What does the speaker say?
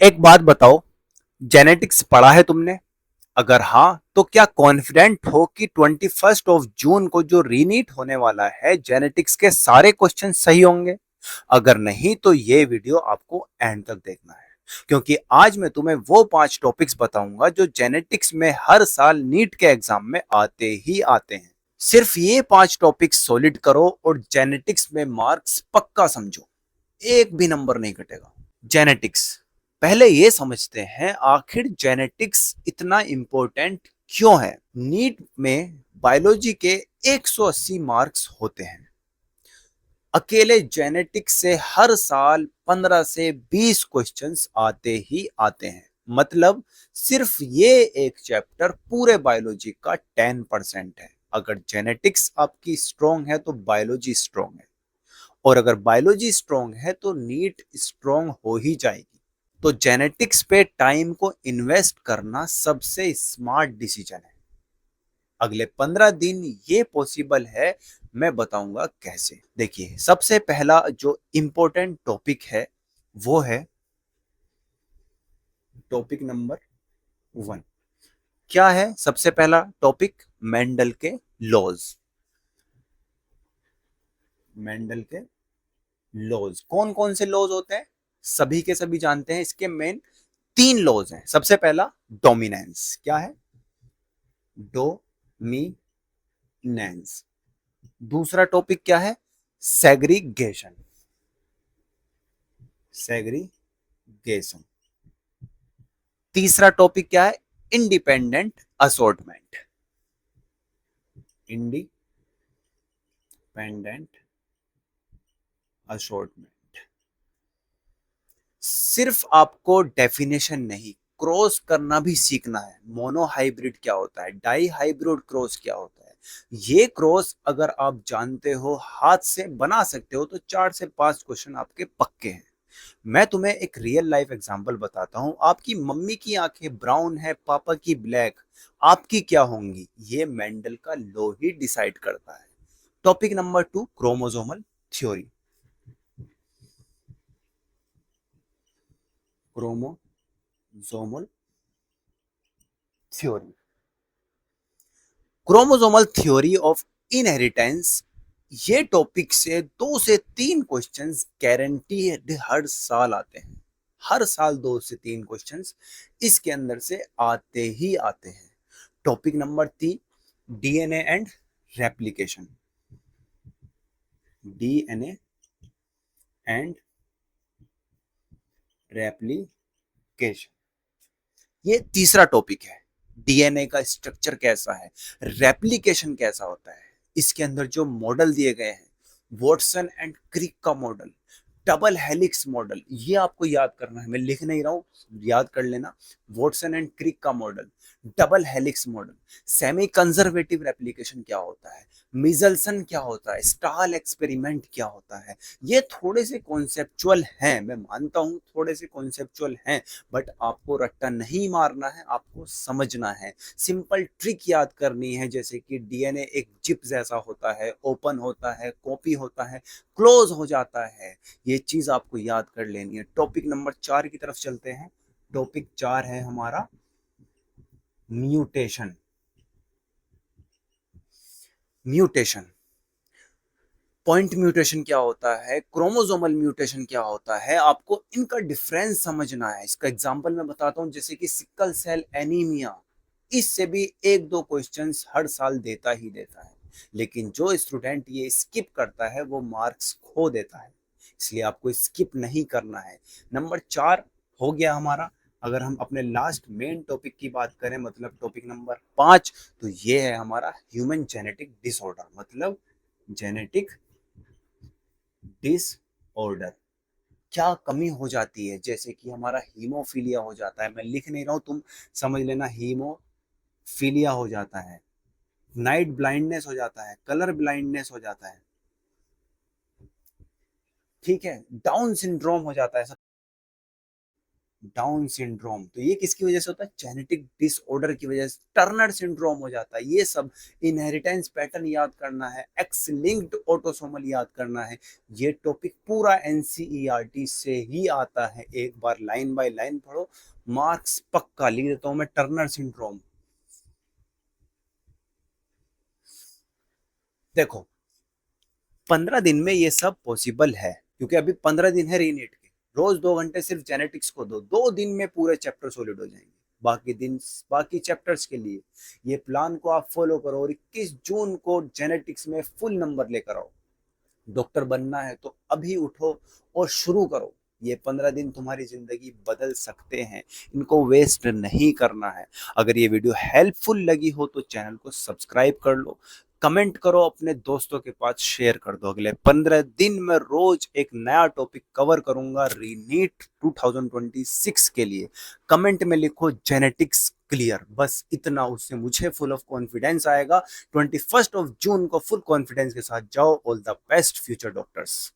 एक बात बताओ, जेनेटिक्स पढ़ा है तुमने? अगर हाँ, तो क्या कॉन्फिडेंट हो कि 21 जून को जो रीनीट होने वाला है जेनेटिक्स के सारे क्वेश्चन सही होंगे? अगर नहीं तो ये वीडियो आपको एंड तक देखना है, क्योंकि आज मैं तुम्हें वो 5 टॉपिक्स बताऊंगा जो जेनेटिक्स में हर साल नीट के एग्जाम में आते ही आते हैं। सिर्फ ये 5 टॉपिक्स सॉलिड करो और जेनेटिक्स में मार्क्स पक्का समझो, एक भी नंबर नहीं कटेगा। जेनेटिक्स, पहले ये समझते हैं आखिर जेनेटिक्स इतना इंपॉर्टेंट क्यों है। नीट में बायोलॉजी के 180 मार्क्स होते हैं। अकेले जेनेटिक्स से हर साल 15 से 20 क्वेश्चंस आते ही आते हैं। मतलब सिर्फ ये एक चैप्टर पूरे बायोलॉजी का 10% है। अगर जेनेटिक्स आपकी स्ट्रॉन्ग है तो बायोलॉजी स्ट्रॉन्ग है, और अगर बायोलॉजी स्ट्रॉन्ग है तो नीट स्ट्रॉन्ग हो ही जाएगी। तो जेनेटिक्स पे टाइम को इन्वेस्ट करना सबसे स्मार्ट डिसीजन है। अगले 15 दिन ये पॉसिबल है, मैं बताऊंगा कैसे। देखिए, सबसे पहला जो इंपॉर्टेंट टॉपिक है वो है टॉपिक नंबर 1। क्या है सबसे पहला टॉपिक? मेंडल के लॉज। मेंडल के लॉज, कौन कौन से लॉज होते हैं? सभी के सभी जानते हैं। इसके मेन 3 लॉज हैं। सबसे पहला डोमिनेंस। क्या है? डोमिनेंस। दूसरा टॉपिक क्या है? सेग्रीगेशन। सेग्रीगेशन। तीसरा टॉपिक क्या है? Independent assortment. Independent assortment. सिर्फ आपको डेफिनेशन नहीं, क्रॉस करना भी सीखना है। मोनो हाइब्रिड क्या होता है, डाई हाइब्रिड क्रॉस क्या होता है। ये क्रॉस अगर आप जानते हो, हाथ से बना सकते हो, तो 4 से 5 क्वेश्चन आपके पक्के हैं। मैं तुम्हें एक रियल लाइफ एग्जांपल बताता हूं। आपकी मम्मी की आंखें ब्राउन है, पापा की ब्लैक, आपकी क्या होंगी? ये मेंडल का लॉ ही डिसाइड करता है। Topic number 2, chromosomal theory. Chromosomal theory. Chromosomal theory of inheritance. ये टॉपिक से 2 से 3 क्वेश्चंस गारंटीड हर साल आते हैं। हर साल 2 से 3 क्वेश्चंस इसके अंदर से आते ही आते हैं। Topic number 3, DNA and replication. DNA and replication, ये तीसरा टॉपिक है। डीएनए का स्ट्रक्चर कैसा है, रेप्लिकेशन कैसा होता है। इसके अंदर जो मॉडल दिए गए हैं, वॉटसन एंड क्रिक का मॉडल, डबल हेलिक्स मॉडल, ये आपको याद करना है। मैं लिख नहीं रहा हूं, याद कर लेना। वॉटसन एंड क्रिक का model, double helix model, semi conservative replication क्या होता है, मिजल्सन क्या होता है, स्टाल एक्सपेरिमेंट क्या होता है। ये थोड़े से कॉन्सेप्चुअल हैं, मैं मानता हूं थोड़े से कॉन्सेप्चुअल हैं, बट आपको रट्टा नहीं मारना है, आपको समझना है। सिंपल ट्रिक याद करनी है, जैसे कि डीएनए एक जिप जैसा होता है, ओपन होता है, कॉपी होता है, क्लोज हो जाता है। ये चीज आपको याद कर लेनी है। टॉपिक नंबर 4 की तरफ चलते हैं। टॉपिक 4 है हमारा म्यूटेशन। म्यूटेशन, पॉइंट म्यूटेशन क्या होता है, क्रोमोसोमल म्यूटेशन क्या होता है, आपको इनका डिफरेंस समझना है। इसका एग्जांपल मैं बताता हूं, जैसे कि सिकल सेल एनीमिया। इससे भी 1-2 क्वेश्चंस हर साल देता ही देता है, लेकिन जो स्टूडेंट ये स्किप करता है वो मार्क्स खो देता है। इसलिए आपको स्किप नहीं करना है। नंबर 4 हो गया हमारा। अगर हम अपने लास्ट मेन टॉपिक की बात करें, मतलब टॉपिक नंबर 5, तो ये है हमारा ह्यूमन जेनेटिक डिसऑर्डर। मतलब जेनेटिक डिसऑर्डर, क्या कमी हो जाती है, जैसे कि हमारा हीमोफीलिया हो जाता है। मैं लिख नहीं रहा हूं, तुम समझ लेना। हीमोफीलिया हो जाता है, नाइट ब्लाइंडनेस हो जाता है, कलर ब्लाइंडनेस हो जाता है, ठीक है, डाउन सिंड्रोम हो जाता है। डाउन सिंड्रोम, तो ये किसकी वजह से होता है? जेनेटिक डिसऑर्डर की वजह से। टर्नर सिंड्रोम हो जाता है। ये सब इनहेरिटेंस पैटर्न याद करना है, एक्स लिंक्ड ऑटोसोमल याद करना है। ये टॉपिक पूरा एनसीईआरटी से ही आता है, एक बार लाइन बाय लाइन पढ़ो, मार्क्स पक्का। लिख देता हूं मैं, टर्नर सिंड्रोम। देखो, 15 दिन में ये सब पॉसिबल है, क्योंकि अभी 15 दिन है रीनीट के। रोज 2 घंटे सिर्फ जेनेटिक्स को दो, 2 दिन में पूरे चैप्टर सॉलिड हो जाएंगे। बाकी दिन बाकी चैप्टर्स के लिए ये प्लान को आप फॉलो करो, और 21 जून को जेनेटिक्स में फुल नंबर लेकर आओ। डॉक्टर बनना है तो अभी उठो और शुरू करो। ये 15 दिन तुम्हारी जिंदगी बदल सकते हैं, इनको वेस्ट नहीं करना है। अगर ये वीडियो हेल्पफुल लगी हो तो चैनल को सब्सक्राइब कर लो, कमेंट करो, अपने दोस्तों के पास शेयर कर दो। अगले 15 दिन में रोज एक नया टॉपिक कवर करूंगा रीनीट 2026 के लिए। कमेंट में लिखो जेनेटिक्स क्लियर, बस इतना, उससे मुझे फुल ऑफ कॉन्फिडेंस आएगा। 21 जून को फुल कॉन्फिडेंस के साथ जाओ। All the best future doctors.